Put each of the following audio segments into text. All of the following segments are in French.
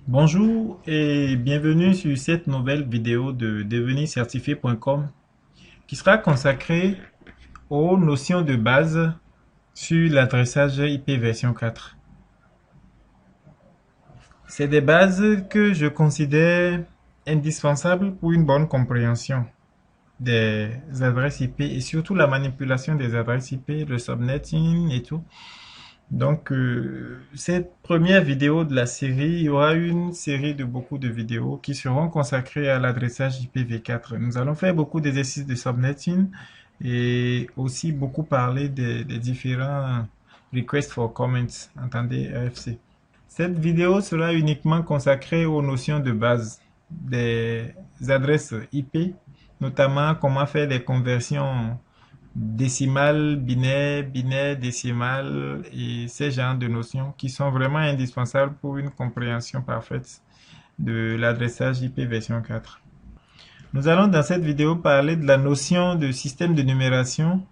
Bonjour et bienvenue sur cette nouvelle vidéo de devenircertifié.com qui sera consacrée aux notions de base sur l'adressage IP version 4. C'est des bases que je considère indispensables pour une bonne compréhension des adresses IP et surtout la manipulation des adresses IP, le subnetting et tout. Donc, cette première vidéo de la série, il y aura une série de beaucoup de vidéos qui seront consacrées à l'adressage IPv4. Nous allons faire beaucoup d'exercices de subnetting et aussi beaucoup parler des différents requests for comments, entendez RFC. Cette vidéo sera uniquement consacrée aux notions de base des adresses IP, notamment comment faire des conversions décimales, binaires, binaires, décimales et ces genres de notions qui sont vraiment indispensables pour une compréhension parfaite de l'adressage IP version 4. Nous allons dans cette vidéo parler de la notion de système de numération.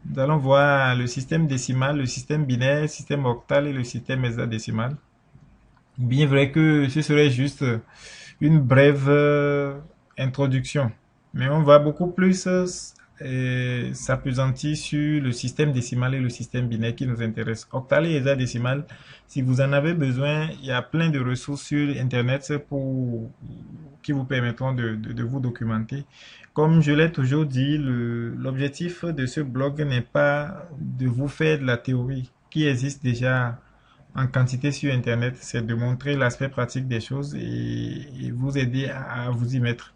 Nous allons voir le système décimal, le système binaire, le système octal et le système hexadécimal. Bien vrai que ce serait juste une brève introduction, mais on va beaucoup plus s'appesantir sur le système décimal et le système binaire qui nous intéresse. Octal et hexadécimal, si vous en avez besoin, il y a plein de ressources sur Internet qui vous permettront de vous documenter. Comme je l'ai toujours dit, l'objectif de ce blog n'est pas de vous faire de la théorie qui existe déjà en quantité sur Internet, c'est de montrer l'aspect pratique des choses et vous aider à vous y mettre.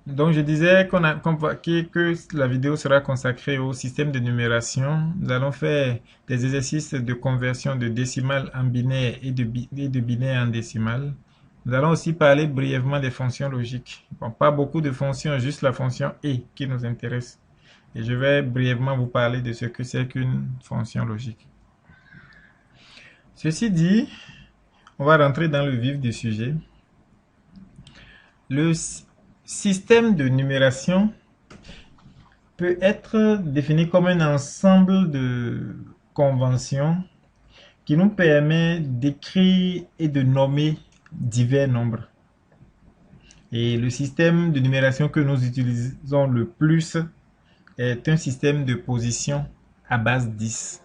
Donc, je disais qu'on a convoqué que la vidéo sera consacrée au système de numération. Nous allons faire des exercices de conversion de décimales en binaire et de binaire en décimale. Nous allons aussi parler brièvement des fonctions logiques. Bon, pas beaucoup de fonctions, juste la fonction et qui nous intéresse. Et je vais brièvement vous parler de ce que c'est qu'une fonction logique. Ceci dit, on va rentrer dans le vif du sujet. Le système de numération peut être défini comme un ensemble de conventions qui nous permet d'écrire et de nommer divers nombres. Et le système de numération que nous utilisons le plus est un système de position à base 10.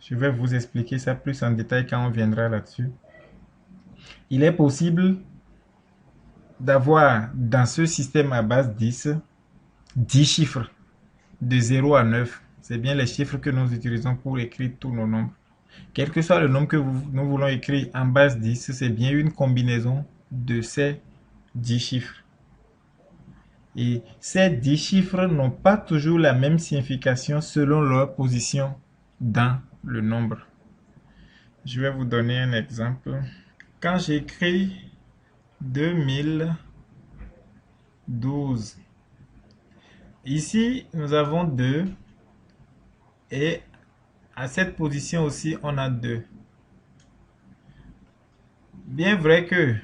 Je vais vous expliquer ça plus en détail quand on viendra là-dessus. Il est possible d'avoir dans ce système à base 10 chiffres de 0 à 9. C'est bien les chiffres que nous utilisons pour écrire tous nos nombres. Quel que soit le nombre que nous voulons écrire en base 10, c'est bien une combinaison de ces 10 chiffres. Et ces 10 chiffres n'ont pas toujours la même signification selon leur position dans le nombre. Je vais vous donner un exemple. Quand j'écris 2012, ici nous avons 2 et à cette position aussi on a 2. Bien vrai que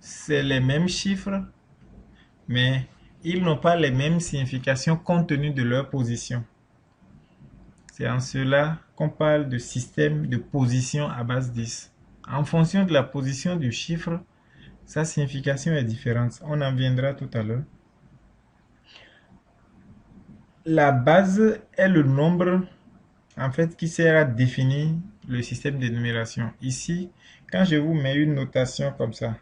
c'est les mêmes chiffres, mais ils n'ont pas les mêmes significations compte tenu de leur position. C'est en cela qu'on parle de système de position à base 10. En fonction de la position du chiffre, sa signification est différente. On en viendra tout à l'heure. La base est le nombre en fait qui sert à définir le système de numération. Ici, quand je vous mets une notation comme ça,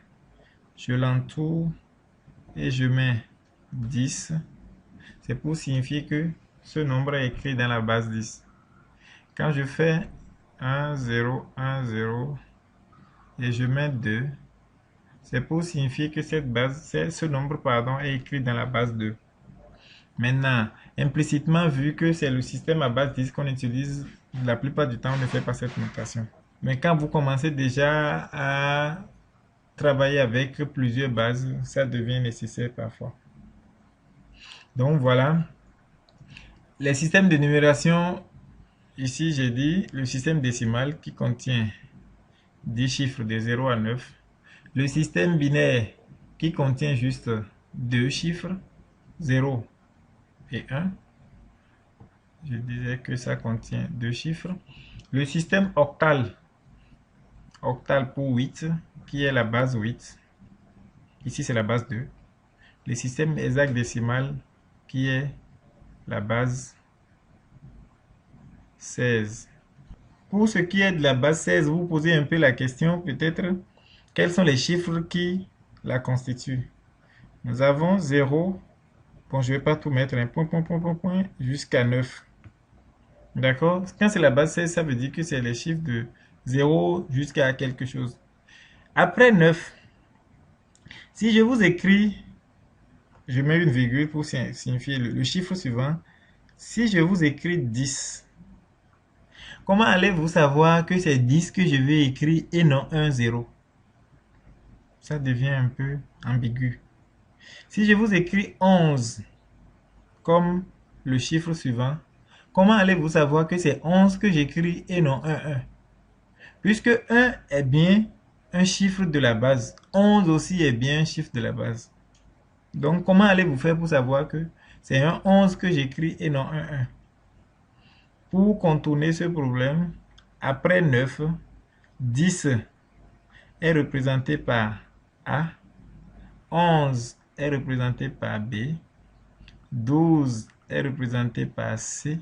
je l'entoure et je mets 10, c'est pour signifier que ce nombre est écrit dans la base 10. Quand je fais 1, 0, 1, 0 et je mets 2, c'est pour signifier que ce nombre est écrit dans la base 2. Maintenant, implicitement, vu que c'est le système à base 10 qu'on utilise, la plupart du temps, on ne fait pas cette notation. Mais quand vous commencez déjà à travailler avec plusieurs bases, ça devient nécessaire parfois. Donc voilà, les systèmes de numération, ici j'ai dit le système décimal qui contient 10 chiffres de 0 à 9. Le système binaire qui contient juste 2 chiffres, 0 et 1. Je disais que ça contient 2 chiffres. Le système octal octal pour 8, qui est la base 8. Ici, c'est la base 2. Le système hexadécimal, qui est la base 16. Pour ce qui est de la base 16, vous posez un peu la question, peut-être, quels sont les chiffres qui la constituent? Nous avons 0, bon, je ne vais pas tout mettre, un point, jusqu'à 9. D'accord? Quand c'est la base 16, ça veut dire que c'est les chiffres de 0 jusqu'à quelque chose. Après 9, si je vous écris, je mets une virgule pour signifier le chiffre suivant. Si je vous écris 10, comment allez-vous savoir que c'est 10 que je vais écrire et non un 0? Ça devient un peu ambigu. Si je vous écris 11 comme le chiffre suivant, comment allez-vous savoir que c'est 11 que j'écris et non un 1? Puisque 1 est bien un chiffre de la base, 11 aussi est bien un chiffre de la base. Donc, comment allez-vous faire pour savoir que c'est un 11 que j'écris et non un 1? Pour contourner ce problème, après 9, 10 est représenté par A, 11 est représenté par B, 12 est représenté par C,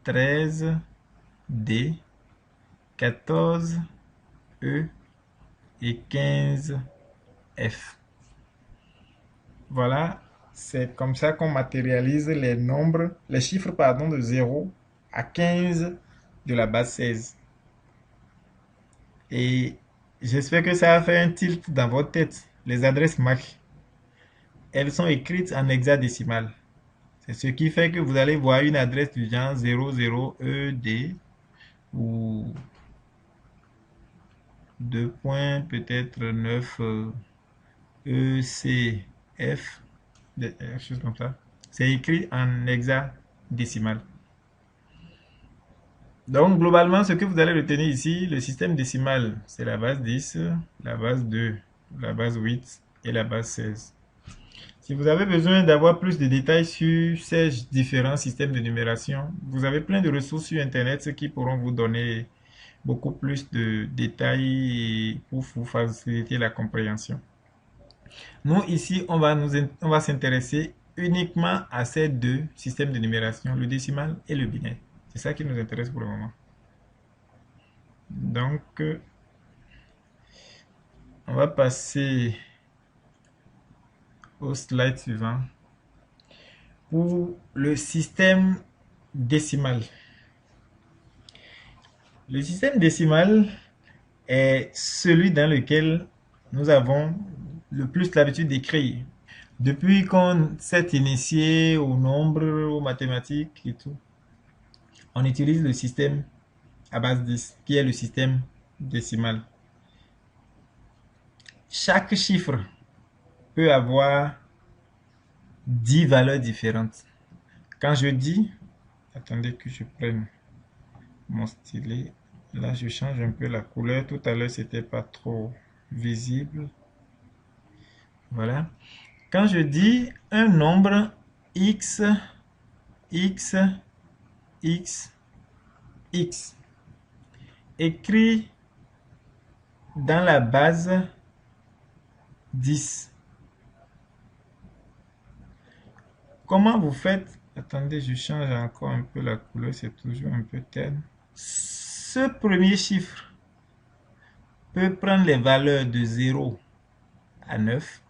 13 D, 14 E et 15 F. Voilà, c'est comme ça qu'on matérialise les nombres, les chiffres pardon, de 0 à 15 de la base 16. Et j'espère que ça a fait un tilt dans votre tête. Les adresses MAC, elles sont écrites en hexadécimal. C'est ce qui fait que vous allez voir une adresse du genre 00ED ou 2 points, peut-être 9 ECF, des choses comme ça. C'est écrit en hexadécimal. Donc, globalement, ce que vous allez retenir ici, le système décimal, c'est la base 10, la base 2, la base 8 et la base 16. Si vous avez besoin d'avoir plus de détails sur ces différents systèmes de numération, vous avez plein de ressources sur Internet qui pourront vous donner beaucoup plus de détails pour vous faciliter la compréhension. Nous, ici, on va s'intéresser uniquement à ces deux systèmes de numération, le décimal et le binaire. C'est ça qui nous intéresse pour le moment. Donc, on va passer au slide suivant. Pour le système décimal. Le système décimal est celui dans lequel nous avons le plus l'habitude d'écrire. Depuis qu'on s'est initié au nombre, aux mathématiques et tout, on utilise le système à base 10, qui est le système décimal. Chaque chiffre peut avoir 10 valeurs différentes. Quand je dis, attendez que je prenne mon stylet, là je change un peu la couleur, tout à l'heure c'était pas trop visible. Voilà. Quand je dis un nombre x, x, x, x, écrit dans la base 10. Comment vous faites? Attendez, je change encore un peu la couleur, c'est toujours un peu terne. Ce premier chiffre peut prendre les valeurs de 0 à 9.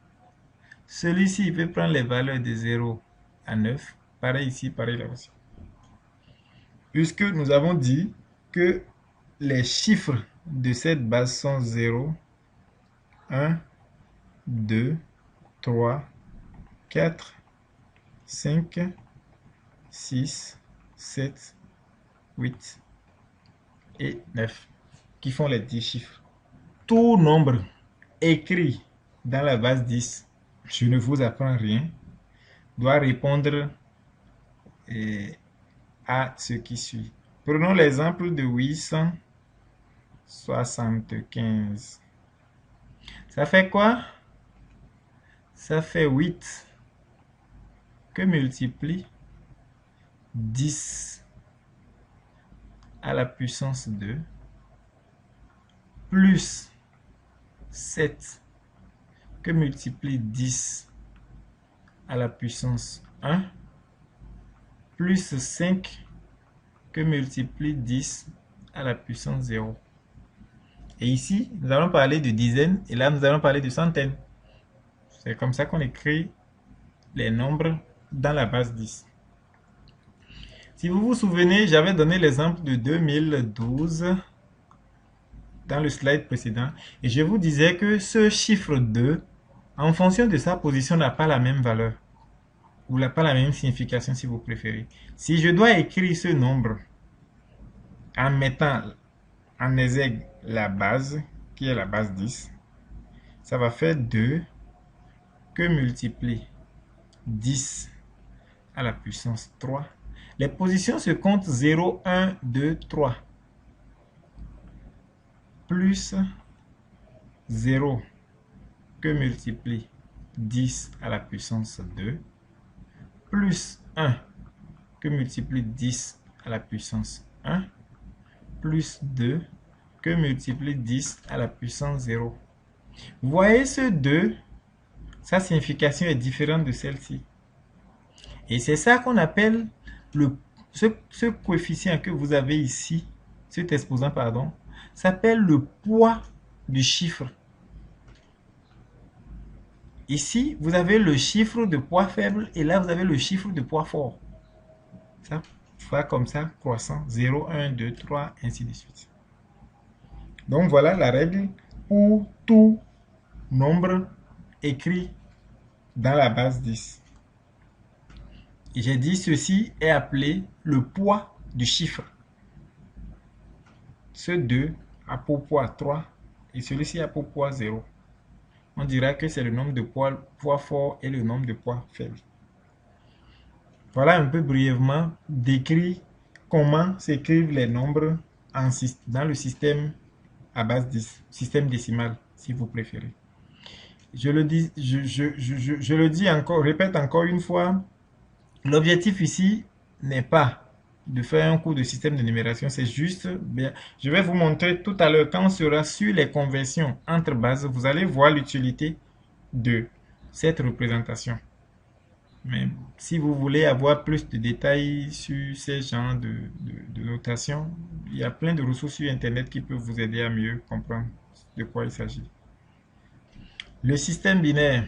Celui-ci peut prendre les valeurs de 0 à 9. Pareil ici, pareil là aussi. Puisque nous avons dit que les chiffres de cette base sont 0, 1, 2, 3, 4, 5, 6, 7, 8 et 9, qui font les 10 chiffres. Tout nombre écrit dans la base 10, je ne vous apprends rien, doit répondre à ce qui suit. Prenons l'exemple de 875. Ça fait quoi? Ça fait 8 que multiplie 10 à la puissance 2 plus 7 que multiplie 10 à la puissance 1 plus 5 que multiplie 10 à la puissance 0. Et ici, nous allons parler de dizaines et là, nous allons parler de centaines. C'est comme ça qu'on écrit les nombres dans la base 10. Si vous vous souvenez, j'avais donné l'exemple de 2012 dans le slide précédent et je vous disais que ce chiffre 2, en fonction de sa position, n'a pas la même valeur ou n'a pas la même signification si vous préférez. Si je dois écrire ce nombre en mettant en exergue la base, qui est la base 10, ça va faire 2 que multiplie 10 à la puissance 3. Les positions se comptent 0, 1, 2, 3. Plus 0 que multiplie 10 à la puissance 2. Plus 1 que multiplie 10 à la puissance 1. Plus 2 que multiplie 10 à la puissance 0. Vous voyez ce 2, sa signification est différente de celle-ci. Et c'est ça qu'on appelle ce coefficient que vous avez ici, cet exposant, pardon, s'appelle le poids du chiffre. Ici, vous avez le chiffre de poids faible et là, vous avez le chiffre de poids fort. Ça va comme ça, croissant, 0, 1, 2, 3, ainsi de suite. Donc, voilà la règle pour tout nombre écrit dans la base 10. Et j'ai dit ceci est appelé le poids du chiffre. Ce 2 a pour poids 3 et celui-ci a pour poids 0. On dira que c'est le nombre de poids fort et le nombre de poids faible. Voilà un peu brièvement décrit comment s'écrivent les nombres dans le système à base 10, système décimal si vous préférez. Je le dis encore, répète encore une fois, l'objectif ici n'est pas de faire un cours de système de numération, c'est juste, bien, je vais vous montrer tout à l'heure quand on sera sur les conversions entre bases, vous allez voir l'utilité de cette représentation. Mais si vous voulez avoir plus de détails sur ces genres de notation, il y a plein de ressources sur Internet qui peuvent vous aider à mieux comprendre de quoi il s'agit. Le système binaire,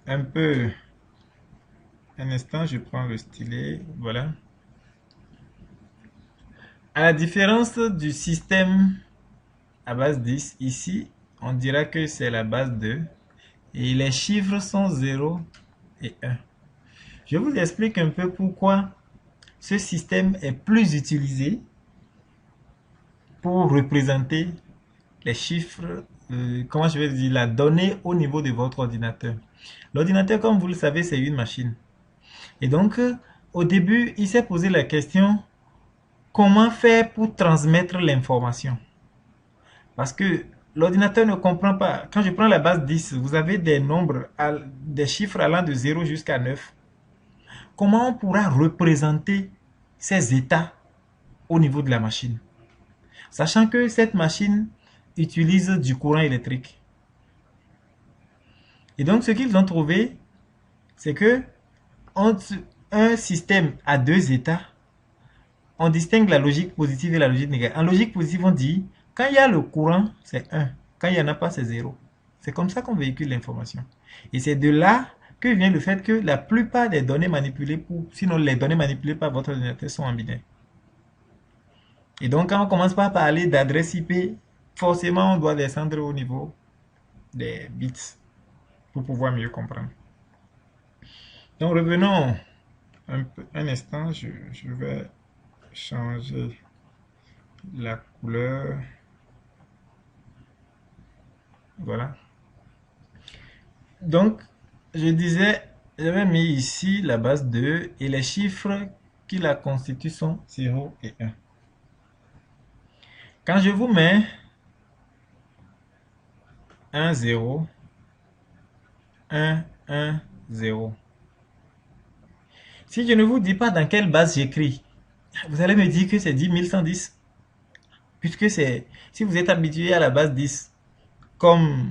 un peu... Un instant, je prends le stylet, voilà. À la différence du système à base 10, ici, on dira que c'est la base 2 et les chiffres sont 0 et 1. Je vous explique un peu pourquoi ce système est plus utilisé pour représenter les chiffres, comment je vais dire, la donnée au niveau de votre ordinateur. L'ordinateur, comme vous le savez, c'est une machine. Et donc, au début, il s'est posé la question, comment faire pour transmettre l'information? Parce que l'ordinateur ne comprend pas. Quand je prends la base 10, vous avez des nombres, des chiffres allant de 0 jusqu'à 9. Comment on pourra représenter ces états au niveau de la machine? Sachant que cette machine utilise du courant électrique. Et donc, ce qu'ils ont trouvé, c'est que entre un système à deux états, on distingue la logique positive et la logique négative. En logique positive, on dit, quand il y a le courant, c'est 1. Quand il n'y en a pas, c'est 0. C'est comme ça qu'on véhicule l'information. Et c'est de là que vient le fait que la plupart des données manipulées, sinon les données manipulées par votre ordinateur sont en binaire. Et donc, quand on commence par parler d'adresse IP, forcément, on doit descendre au niveau des bits pour pouvoir mieux comprendre. Donc, revenons un instant. Je vais changer la couleur. Voilà. Donc, je disais, j'avais mis ici la base 2 et les chiffres qui la constituent sont 0 et 1. Quand je vous mets 1, 0, 1, 1, 0. Si je ne vous dis pas dans quelle base j'écris, vous allez me dire que c'est 10 110. Puisque c'est, si vous êtes habitué à la base 10, comme,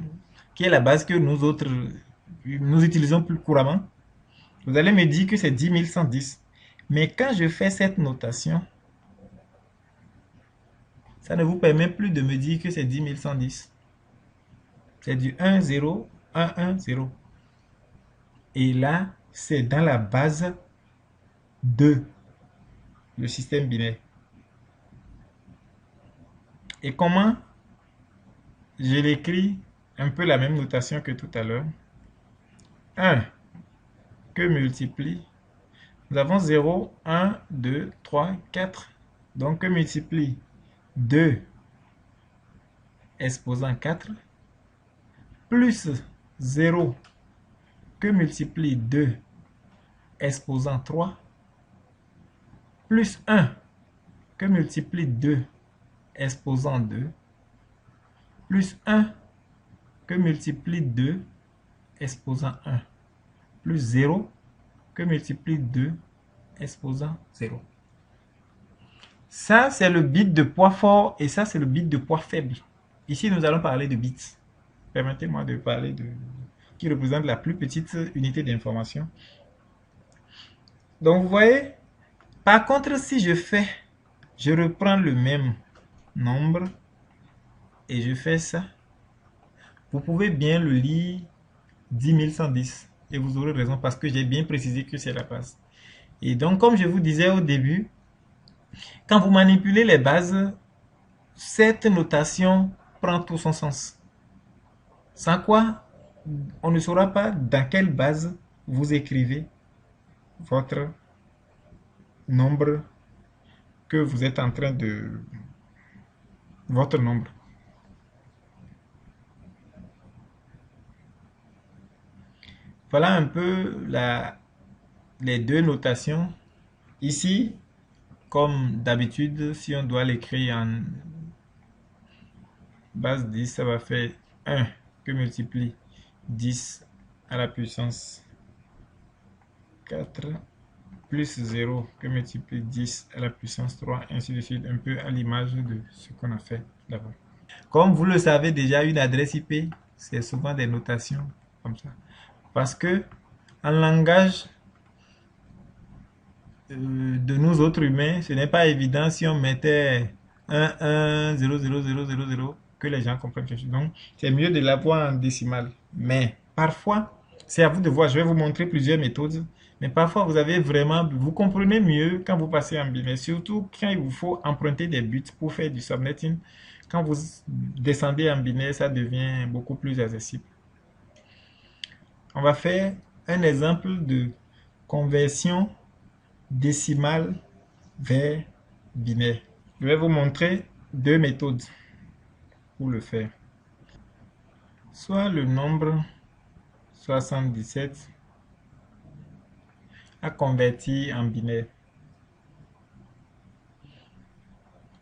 qui est la base que nous autres, nous utilisons plus couramment, vous allez me dire que c'est 10 110. Mais quand je fais cette notation, ça ne vous permet plus de me dire que c'est 10 110. C'est du 1, 0, 1, 1, 0. Et là, c'est dans la base 2, le système binaire. Et comment je l'écris? Un peu la même notation que tout à l'heure. 1 que multiplie. Nous avons 0, 1, 2, 3, 4. Donc que multiplie 2 exposant 4 plus 0 que multiplie 2 exposant 3 plus 1 que multiplie 2 exposant 2 plus 1 que multiplie 2 exposant 1 plus 0 que multiplie 2 exposant 0. Ça, c'est le bit de poids fort et ça, c'est le bit de poids faible. Ici, nous allons parler de bits. Permettez-moi de parler de qui représente la plus petite unité d'information. Donc, vous voyez, par contre, si je reprends le même nombre et je fais ça, vous pouvez bien le lire 10 110 et vous aurez raison parce que j'ai bien précisé que c'est la base. Et donc, comme je vous disais au début, quand vous manipulez les bases, cette notation prend tout son sens. Sans quoi, on ne saura pas dans quelle base vous écrivez votre nombre que vous êtes en train de... votre nombre. Voilà un peu les deux notations. Ici, comme d'habitude, si on doit l'écrire en base 10, ça va faire 1 que multiplie 10 à la puissance 4 plus 0 que multiplie 10 à la puissance 3, ainsi de suite, un peu à l'image de ce qu'on a fait d'abord. Comme vous le savez déjà, une adresse IP, c'est souvent des notations comme ça. Parce que en langage de nous autres humains, ce n'est pas évident si on mettait 1, 1, 0, 0, 0, 0, 0, que les gens comprennent quelque chose. Donc, c'est mieux de l'avoir en décimale. Mais parfois, c'est à vous de voir. Je vais vous montrer plusieurs méthodes. Mais parfois, vous comprenez mieux quand vous passez en binaire. Surtout quand il vous faut emprunter des buts pour faire du subnetting. Quand vous descendez en binaire, ça devient beaucoup plus accessible. On va faire un exemple de conversion décimale vers binaire. Je vais vous montrer deux méthodes pour le faire. Soit le nombre 77 à convertir en binaire.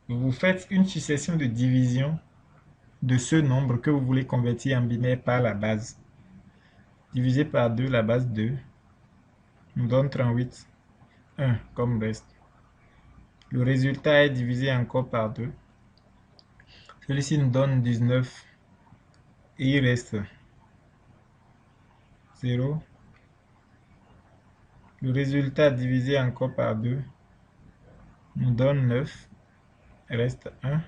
Vous faites une succession de division de ce nombre que vous voulez convertir en binaire par la base. Divisé par 2, la base 2 nous donne 38, 1 comme reste. Le résultat est divisé encore par 2. Celui-ci nous donne 19 et il reste 0. Le résultat divisé encore par 2 nous donne 9. Il reste 1.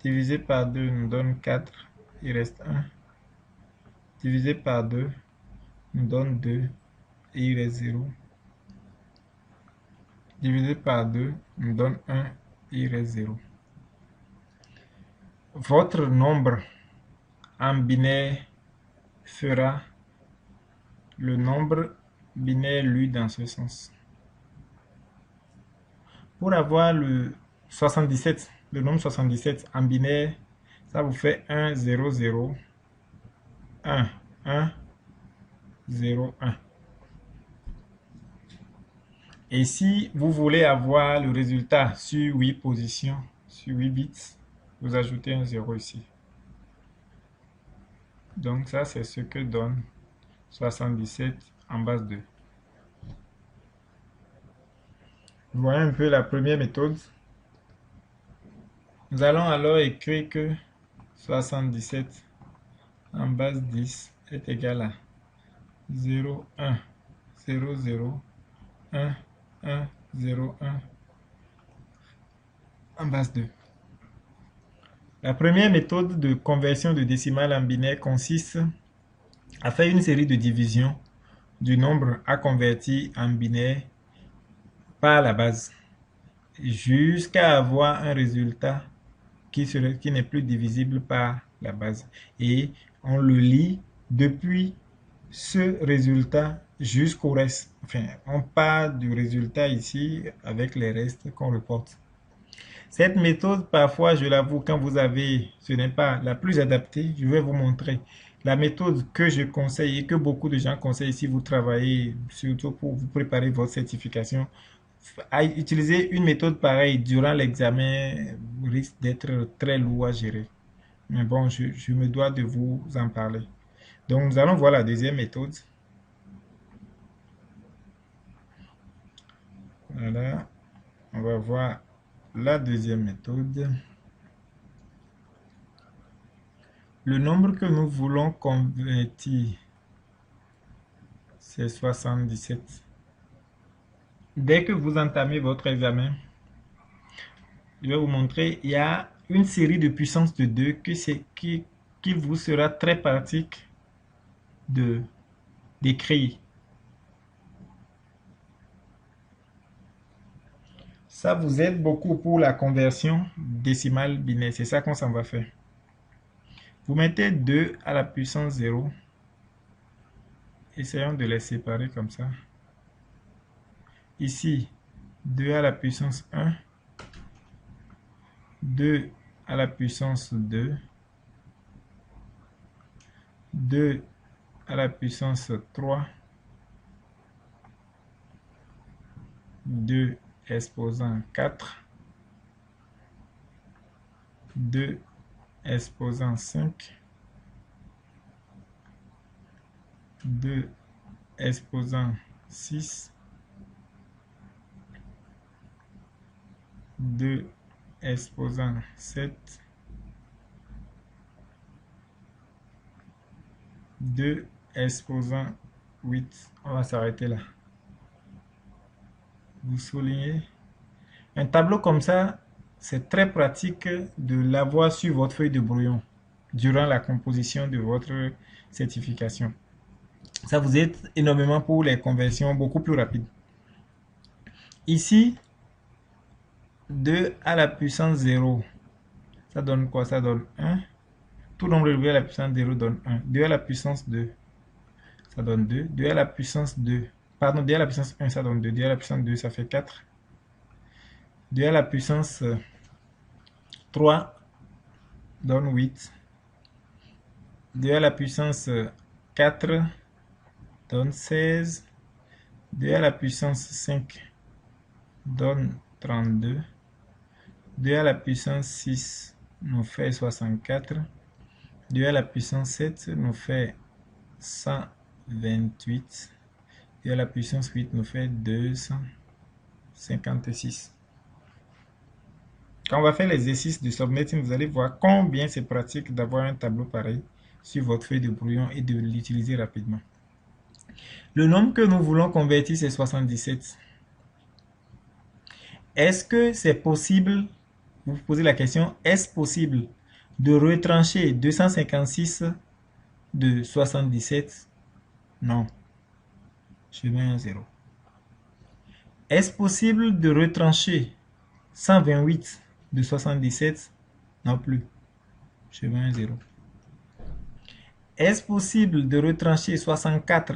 Divisé par 2 nous donne 4. Il reste 1. Divisé par 2 nous donne 2 et il reste 0. Divisé par 2 nous donne 1 et il reste 0. Votre nombre en binaire fera le nombre binaire lu dans ce sens. Pour avoir le 77, le nombre 77 en binaire, ça vous fait 1, 0, 0, 1, 1, 0, 1. Et si vous voulez avoir le résultat sur 8 positions, sur 8 bits, vous ajoutez un 0 ici. Donc ça, c'est ce que donne 77 en base 2. Vous voyez un peu la première méthode. Nous allons alors écrire que 77 en base 10 est égal à 0, 1, 0, 0, 1, 1, 0, 1 en base 2. La première méthode de conversion de décimale en binaire consiste à faire une série de divisions du nombre à convertir en binaire par la base jusqu'à avoir un résultat qui n'est plus divisible par la base. Et on le lit depuis ce résultat jusqu'au reste. Enfin, on part du résultat ici avec les restes qu'on reporte. Cette méthode, parfois, je l'avoue, quand vous avez, ce n'est pas la plus adaptée, je vais vous montrer. La méthode que je conseille et que beaucoup de gens conseillent si vous travaillez, surtout pour vous préparer votre certification, à utiliser une méthode pareille durant l'examen risque d'être très lourd à gérer. Mais bon, je me dois de vous en parler. Donc, nous allons voir la deuxième méthode. Voilà, on va voir la deuxième méthode. Le nombre que nous voulons convertir, c'est 77. Dès que vous entamez votre examen, je vais vous montrer, il y a une série de puissance de 2 qui vous sera très pratique d'écrire. Ça vous aide beaucoup pour la conversion décimale binaire. C'est ça qu'on s'en va faire. Vous mettez 2 à la puissance 0. Essayons de les séparer comme ça. Ici, 2 à la puissance 1. 2 à la puissance 2. 2 à la puissance 3. 2 exposant 4. 2 exposant 5. 2 exposant 6. 2 exposant 7. 2 exposant 8. On va s'arrêter là. Vous soulignez. Un tableau comme ça, c'est très pratique de l'avoir sur votre feuille de brouillon durant la composition de votre certification. Ça vous aide énormément pour les conversions beaucoup plus rapides. Ici, 2 à la puissance 0, ça donne quoi? Ça donne 1. Tout nombre élevé à la puissance 0 donne 1. 2 à la puissance 2, ça donne 2. 2 à la puissance 2, pardon, 2 à la puissance 1, ça donne 2. 2 à la puissance 2, ça fait 4. 2 à la puissance 3 donne 8. 2 à la puissance 4 donne 16. 2 à la puissance 5 donne 32. 2 à la puissance 6 nous fait 64. 2 à la puissance 7 nous fait 128. 2 à la puissance 8 nous fait 256. Quand on va faire l'exercice de subnetting, vous allez voir combien c'est pratique d'avoir un tableau pareil sur votre feuille de brouillon et de l'utiliser rapidement. Le nombre que nous voulons convertir, c'est 77. Est-ce que c'est possible, vous vous posez la question, est-ce possible de retrancher 256 de 77? Non. Je mets un 0. Est-ce possible de retrancher 128 de 77? Non plus. Je mets un 0. Est-ce possible de retrancher 64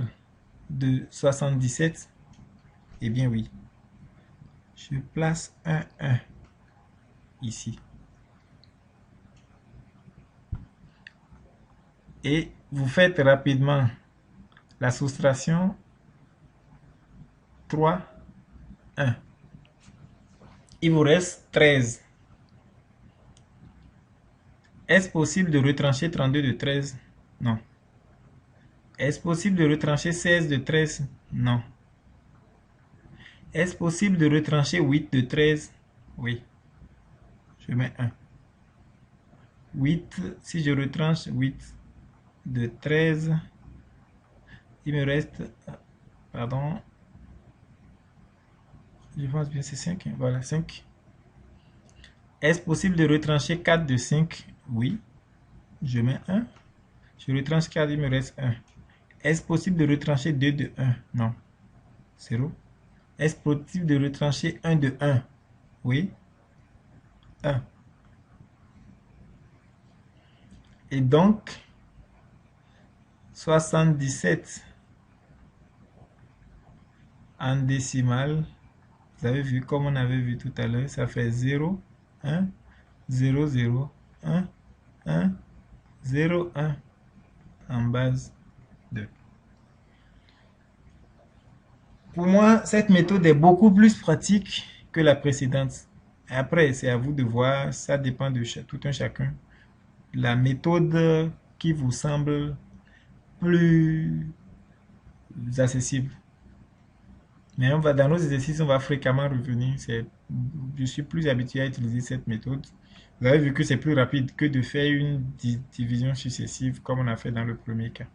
de 77? Eh bien oui. Je place un 1 ici. Et vous faites rapidement la soustraction. 3, 1. Il vous reste 13. Est-ce possible de retrancher 32 de 13? Non. Est-ce possible de retrancher 16 de 13? Non. Est-ce possible de retrancher 8 de 13? Oui. Je mets 1. 8, si je retranche 8 de 13, il me reste, pardon, je pense bien c'est 5, voilà 5. Est-ce possible de retrancher 4 de 5? Oui, je mets 1. Je retranche 4, il me reste 1. Est-ce possible de retrancher 2 de 1? Non, 0. Est-ce possible de retrancher 1 de 1? Oui, 1. Et donc, 77 en décimale, vous avez vu comme on avait vu tout à l'heure, ça fait 0, 1, 0, 0, 1, 1, 0, 1 en base 2. Pour moi, cette méthode est beaucoup plus pratique que la précédente. Après, c'est à vous de voir, ça dépend de tout un chacun. La méthode qui vous semble plus accessible. Mais on va, dans nos exercices, on va fréquemment revenir. Je suis plus habitué à utiliser cette méthode. Vous avez vu que c'est plus rapide que de faire une division successive comme on a fait dans le premier cas.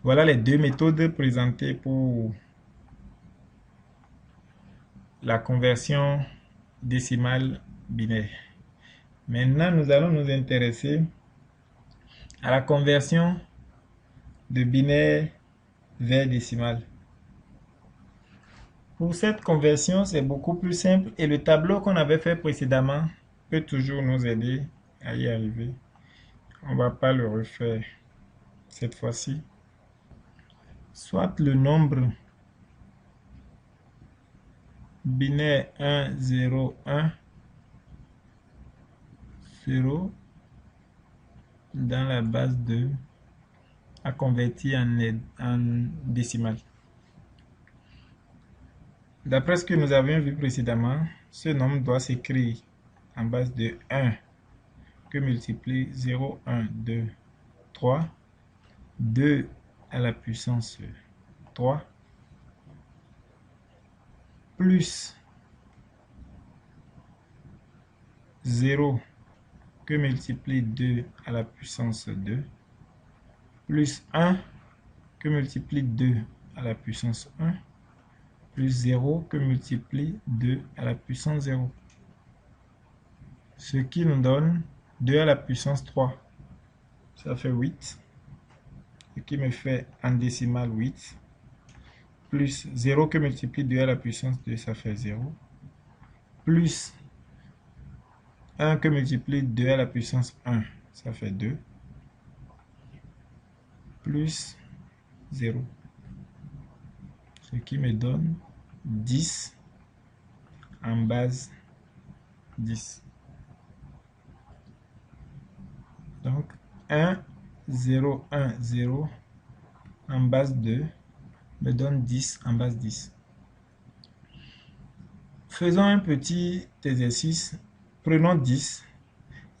Voilà les deux méthodes présentées pour la conversion décimale binaire. Maintenant, nous allons nous intéresser à la conversion de binaire vers décimal. Pour cette conversion, c'est beaucoup plus simple et le tableau qu'on avait fait précédemment peut toujours nous aider à y arriver. On ne va pas le refaire cette fois-ci. Soit le nombre binaire 1, 0, 1, 0 dans la base 2 à convertir en décimal. D'après ce que nous avions vu précédemment, ce nombre doit s'écrire en base de 1 que multiplie 0, 1, 2, 3, 2 à la puissance 3, plus 0 que multiplie 2 à la puissance 2, plus 1 que multiplie 2 à la puissance 1, plus 0 que multiplie 2 à la puissance 0. Ce qui nous donne 2 à la puissance 3. Ça fait 8. Ce qui me fait en décimale 8. Plus 0 que multiplie 2 à la puissance 2, ça fait 0. Plus 1 que multiplie 2 à la puissance 1, ça fait 2. Plus 0. Ce qui me donne 10 en base 10. Donc 1, 0, 1, 0 en base 2 me donne 10 en base 10. Faisons un petit exercice. Prenons 10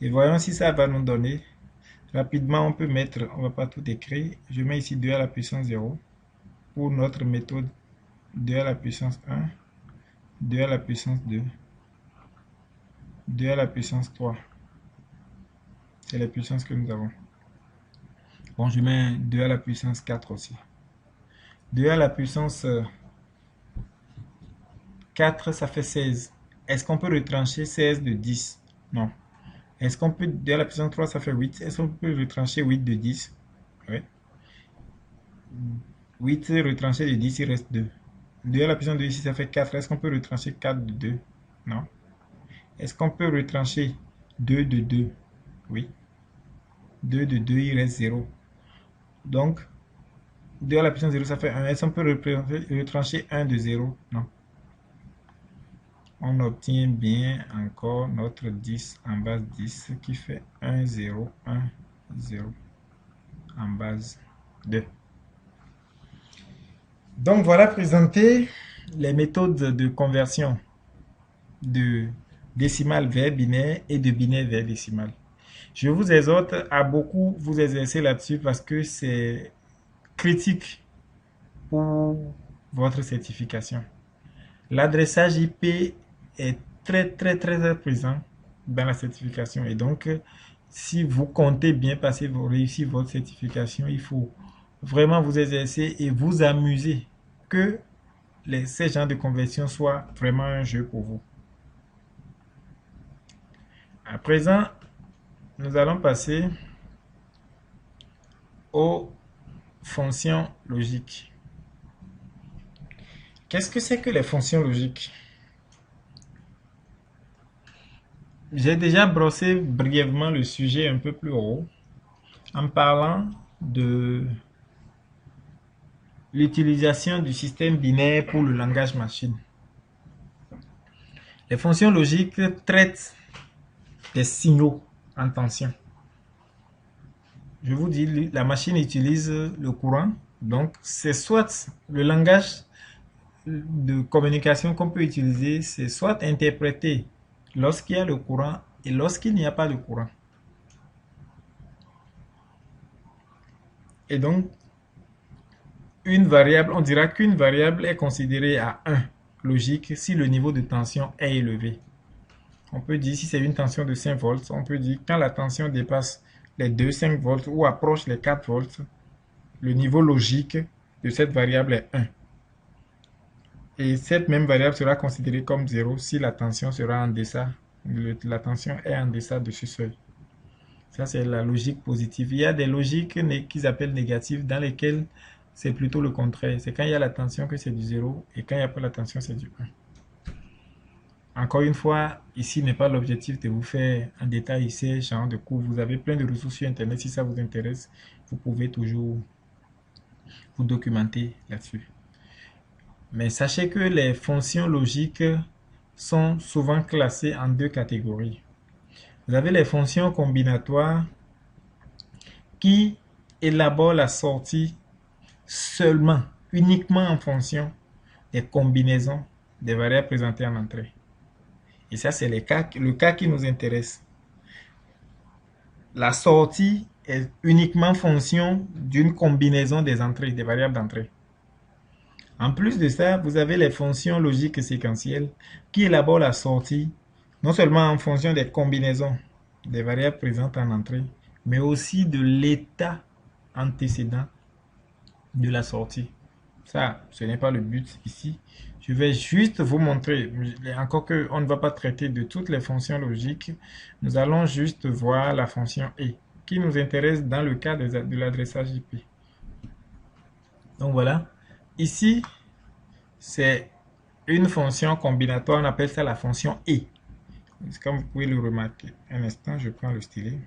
et voyons si ça va nous donner. Rapidement, on peut mettre, on ne va pas tout écrire. Je mets ici 2 à la puissance 0 pour notre méthode 2 à la puissance 1, 2 à la puissance 2, 2 à la puissance 3. C'est les puissances que nous avons. Bon, je mets 2 à la puissance 4 aussi. 2 à la puissance 4, ça fait 16. Est-ce qu'on peut retrancher 16 de 10? Non. Est-ce qu'on peut, 2 à la puissance 3, ça fait 8. Est-ce qu'on peut retrancher 8 de 10? Oui. 8 retranché de 10, il reste 2. 2 à la puissance de ici, ça fait 4. Est-ce qu'on peut retrancher 4 de 2? Non. Est-ce qu'on peut retrancher 2 de 2? Oui. 2 de 2, il reste 0. Donc, 2 à la puissance 0, ça fait 1. Est-ce qu'on peut retrancher 1 de 0? Non. On obtient bien encore notre 10 en base 10, ce qui fait 1, 0, 1, 0 en base 2. Donc, voilà présenté les méthodes de conversion de décimal vers binaire et de binaire vers décimal. Je vous exhorte à beaucoup vous exercer là-dessus parce que c'est critique pour votre certification. L'adressage IP est très présent dans la certification et donc si vous comptez bien passer, réussir votre certification, il faut vraiment vous exercer et vous amuser, que ces genres de conversion soient vraiment un jeu pour vous. À présent, nous allons passer aux fonctions logiques. Qu'est-ce que c'est que les fonctions logiques? J'ai déjà brossé brièvement le sujet un peu plus haut en parlant de l'utilisation du système binaire pour le langage machine. Les fonctions logiques traitent des signaux en tension. Je vous dis, la machine utilise le courant, donc c'est soit le langage de communication qu'on peut utiliser, c'est soit interpréter lorsqu'il y a le courant et lorsqu'il n'y a pas de courant. Et donc, une variable, on dira qu'une variable est considérée à 1 logique si le niveau de tension est élevé. On peut dire, si c'est une tension de 5 volts, on peut dire quand la tension dépasse les 2,5 volts ou approche les 4 volts, le niveau logique de cette variable est 1. Et cette même variable sera considérée comme 0 si la tension sera en deçà, la tension est en deçà de ce seuil. Ça, c'est la logique positive. Il y a des logiques qu'ils appellent négatives dans lesquelles c'est plutôt le contraire. C'est quand il y a la tension que c'est du 0 et quand il n'y a pas la tension, c'est du 1. Encore une fois, ici n'est pas l'objectif de vous faire en détail ces genres de cours. Vous avez plein de ressources sur Internet. Si ça vous intéresse, vous pouvez toujours vous documenter là-dessus. Mais sachez que les fonctions logiques sont souvent classées en deux catégories. Vous avez les fonctions combinatoires qui élaborent la sortie seulement, uniquement en fonction des combinaisons des variables présentées en entrée. Et ça, c'est le cas qui nous intéresse. La sortie est uniquement fonction d'une combinaison des entrées, des variables d'entrée. En plus de ça, vous avez les fonctions logiques séquentielles qui élaborent la sortie non seulement en fonction des combinaisons des variables présentes en entrée, mais aussi de l'état antécédent de la sortie. Ça, ce n'est pas le but ici. Je vais juste vous montrer, encore qu'on ne va pas traiter de toutes les fonctions logiques, nous allons juste voir la fonction E, qui nous intéresse dans le cas de l'adressage IP. Donc voilà, ici, c'est une fonction combinatoire, on appelle ça la fonction E. Comme vous pouvez le remarquer, un instant, je prends le stylet.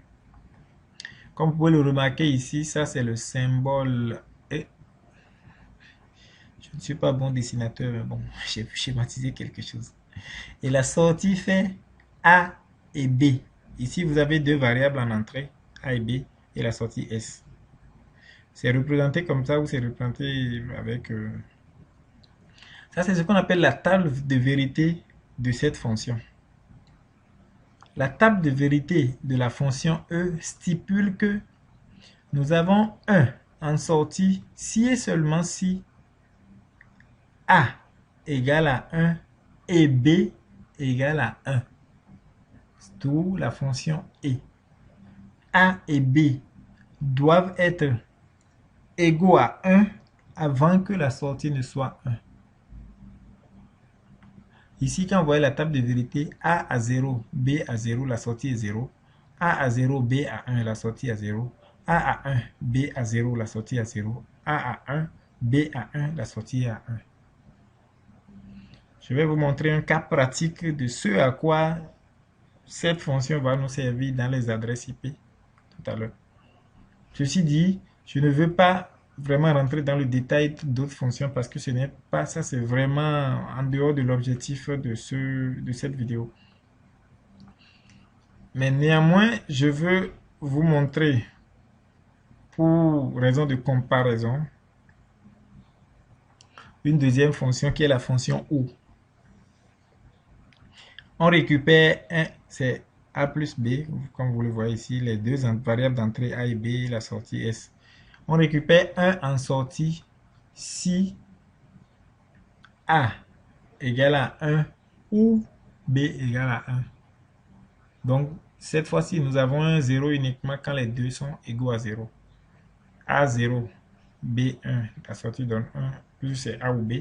Comme vous pouvez le remarquer ici, ça c'est le symbole E. Je ne suis pas bon dessinateur, mais bon, j'ai schématisé quelque chose. Et la sortie fait A et B. Ici, vous avez deux variables en entrée, A et B, et la sortie S. C'est représenté comme ça ou c'est représenté avec... Ça, c'est ce qu'on appelle la table de vérité de cette fonction. La table de vérité de la fonction E stipule que nous avons 1 en sortie si et seulement si A égale à 1 et B égale à 1. D'où la fonction E. A et B doivent être égaux à 1 avant que la sortie ne soit 1. Ici, quand vous voyez la table de vérité, A à 0, B à 0, la sortie est 0. A à 0, B à 1, la sortie à 0. A à 1, B à 0, la sortie à 0. A à 1, B à 1, la sortie à 1. Je vais vous montrer un cas pratique de ce à quoi cette fonction va nous servir dans les adresses IP tout à l'heure. Ceci dit, je ne veux pas vraiment rentrer dans le détail d'autres fonctions parce que ce n'est pas ça, c'est vraiment en dehors de l'objectif de cette vidéo. Mais néanmoins, je veux vous montrer, pour raison de comparaison, une deuxième fonction qui est la fonction OU. On récupère c'est A plus B, comme vous le voyez ici, les deux variables d'entrée A et B, la sortie S. On récupère 1 en sortie si A égale à 1 ou B égale à 1. Donc, Cette fois-ci, nous avons un 0 uniquement quand les deux sont égaux à 0. A0, B1, la sortie donne 1, plus c'est A ou B.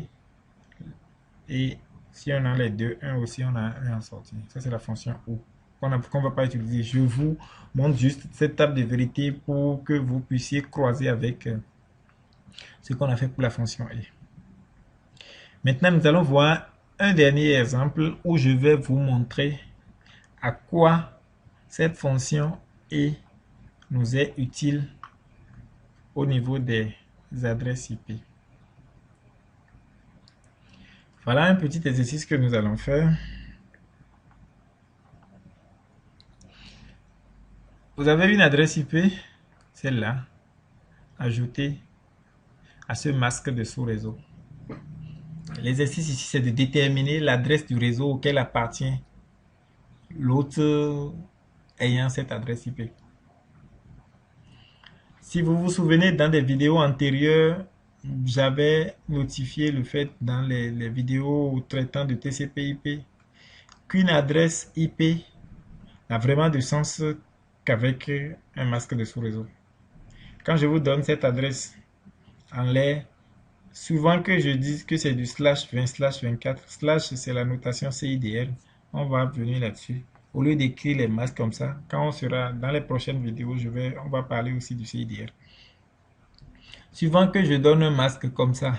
Et si on a les deux 1 aussi, on a 1 en sortie. Ça, c'est la fonction O qu'on ne va pas utiliser. Je vous montre juste cette table de vérité pour que vous puissiez croiser avec ce qu'on a fait pour la fonction E. Maintenant, nous allons voir un dernier exemple où je vais vous montrer à quoi cette fonction E nous est utile au niveau des adresses IP. Voilà un petit exercice que nous allons faire. Vous avez une adresse IP, celle-là, ajoutée à ce masque de sous-réseau. L'exercice ici, c'est de déterminer l'adresse du réseau auquel appartient l'autre ayant cette adresse IP. Si vous vous souvenez, dans des vidéos antérieures, j'avais notifié le fait dans les vidéos traitant de TCP/IP qu'une adresse IP n'a vraiment de sens qu'avec un masque de sous-réseau. Quand je vous donne cette adresse en l'air, souvent que je dise que c'est du /20/24, slash c'est la notation CIDR, on va venir là-dessus. Au lieu d'écrire les masques comme ça, quand on sera dans les prochaines vidéos, on va parler aussi du CIDR. Suivant que je donne un masque comme ça,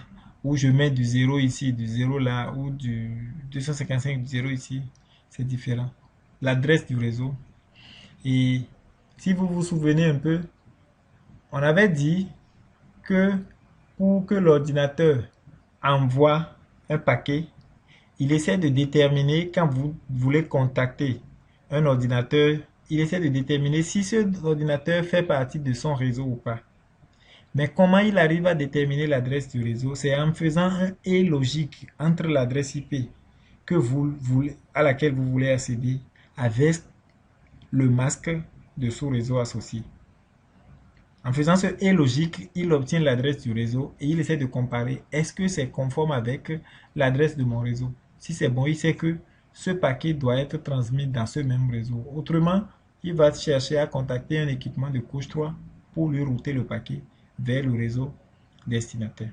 où je mets du 0 ici, du 0 là, ou du 255 du 0 ici, c'est différent. L'adresse du réseau. Et si vous vous souvenez un peu, on avait dit que pour que l'ordinateur envoie un paquet, il essaie de déterminer, quand vous voulez contacter un ordinateur, il essaie de déterminer si ce ordinateur fait partie de son réseau ou pas. Mais comment il arrive à déterminer l'adresse du réseau? C'est en faisant un et logique entre l'adresse IP à laquelle vous voulez accéder avec le masque de sous-réseau associé. En faisant ce et logique, il obtient l'adresse du réseau et il essaie de comparer est-ce que c'est conforme avec l'adresse de mon réseau. Si c'est bon, il sait que ce paquet doit être transmis dans ce même réseau. Autrement, il va chercher à contacter un équipement de couche 3 pour lui router le paquet vers le réseau destinataire.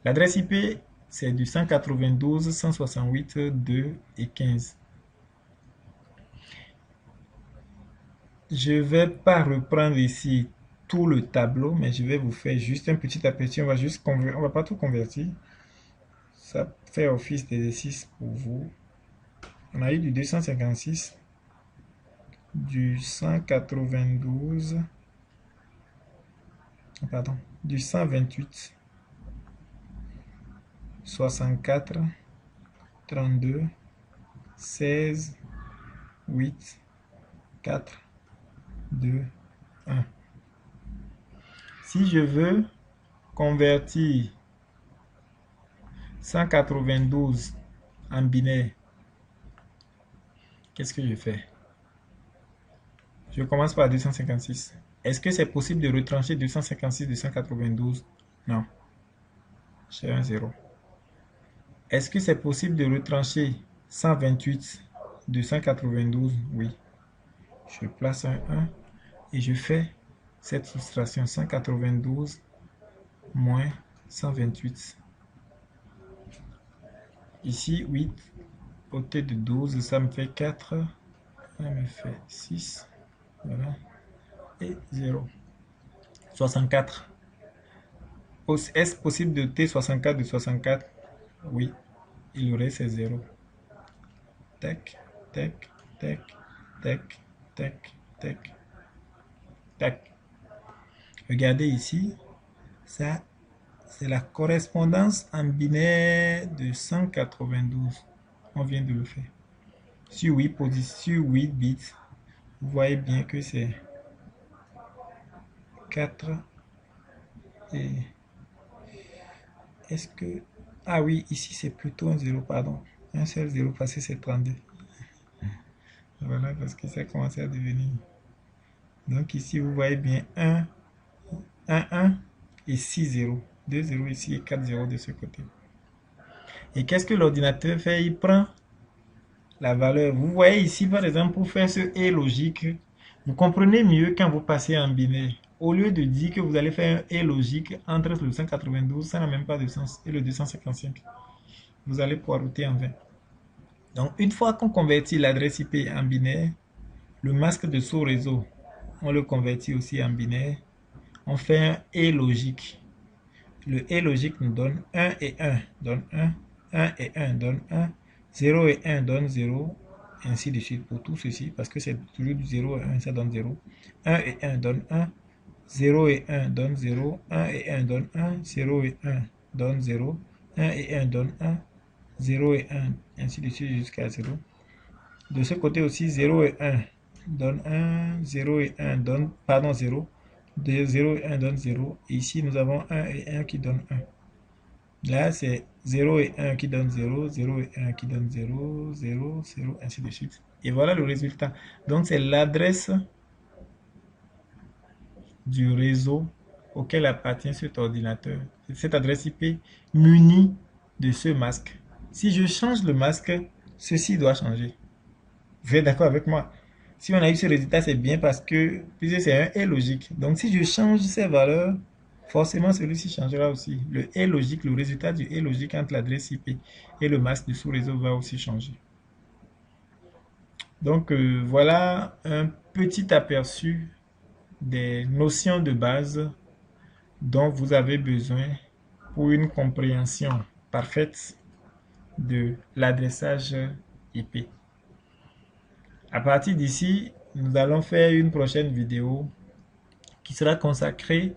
L'adresse IP, c'est du 192.168.2 et 15. Je ne vais pas reprendre ici tout le tableau, mais je vais vous faire juste un petit aperçu. On va pas tout convertir. Ça fait office d'exercice pour vous. On a eu du 256, du 192, pardon, du 128, 64, 32, 16, 8, 4, 2, 1. Si je veux convertir 192 en binaire, qu'est-ce que je fais? Je commence par 256. Est-ce que c'est possible de retrancher 256 de 192? Non. J'ai un 0. Est-ce que c'est possible de retrancher 128 de 192? Oui. Je place un 1 et je fais cette soustraction 192 moins 128. Ici, 8 ôté de 12, ça me fait 4. Ça me fait 6. Voilà. Et 0. 64. Est-ce possible de ôter 64 de 64? Oui. Il aurait c'est 0. Tac, tac, tac, tac, tac, tac, tac. Regardez ici. Ça, c'est la correspondance en binaire de 192. On vient de le faire. Sur 8 bits, vous voyez bien que c'est 4 et... Est-ce que... Ah oui, ici c'est plutôt un 0, pardon. Un seul 0 passé c'est 32. Voilà, parce que ça commence à devenir... Donc ici, vous voyez bien 1, 1 et 6 0. 2 0 ici et 4 0 de ce côté. Et qu'est-ce que l'ordinateur fait? Il prend la valeur. Vous voyez ici, par exemple, pour faire ce et logique, vous comprenez mieux quand vous passez en binaire. Au lieu de dire que vous allez faire un et logique entre le 192, ça n'a même pas de sens, et le 255. Vous allez poireauter en vain. Donc, une fois qu'on convertit l'adresse IP en binaire, le masque de sous-réseau, on le convertit aussi en binaire. On fait un et logique. Le et logique nous donne 1 et 1 donne 1, 1 et 1 donne 1, 0 et 1 donne 0, ainsi de suite pour tout ceci, parce que c'est toujours du 0 et 1, ça donne 0. 1 et 1 donne 1, 0 et 1 donne 0, 1 et 1 donne 1, 0 et 1 donne 0, 1 et 1 donne 1, 0 et 1, ainsi de suite jusqu'à 0. De ce côté aussi, 0 et 1 donne 1, 0 et 1 donne, pardon, 0. De 0 et 1 donne 0. Ici, nous avons 1 et 1 qui donne 1. Là, c'est 0 et 1 qui donne 0, 0 et 1 qui donne 0, 0, 0, ainsi de suite. Et voilà le résultat. Donc, c'est l'adresse du réseau auquel appartient cet ordinateur. Cette adresse IP munie de ce masque. Si je change le masque, ceci doit changer. Vous êtes d'accord avec moi? Si on a eu ce résultat, c'est bien parce que puisque c'est un et logique. Donc, si je change ces valeurs, forcément celui-ci changera aussi. Le et logique, le résultat du et logique entre l'adresse IP et le masque du sous-réseau va aussi changer. Donc, voilà un petit aperçu des notions de base dont vous avez besoin pour une compréhension parfaite de l'adressage IP. À partir d'ici, nous allons faire une prochaine vidéo qui sera consacrée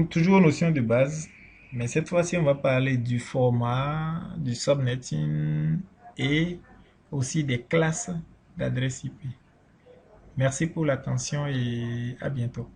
toujours aux notions de base, mais cette fois-ci, on va parler du format, du subnetting et aussi des classes d'adresse IP. Merci pour l'attention et à bientôt.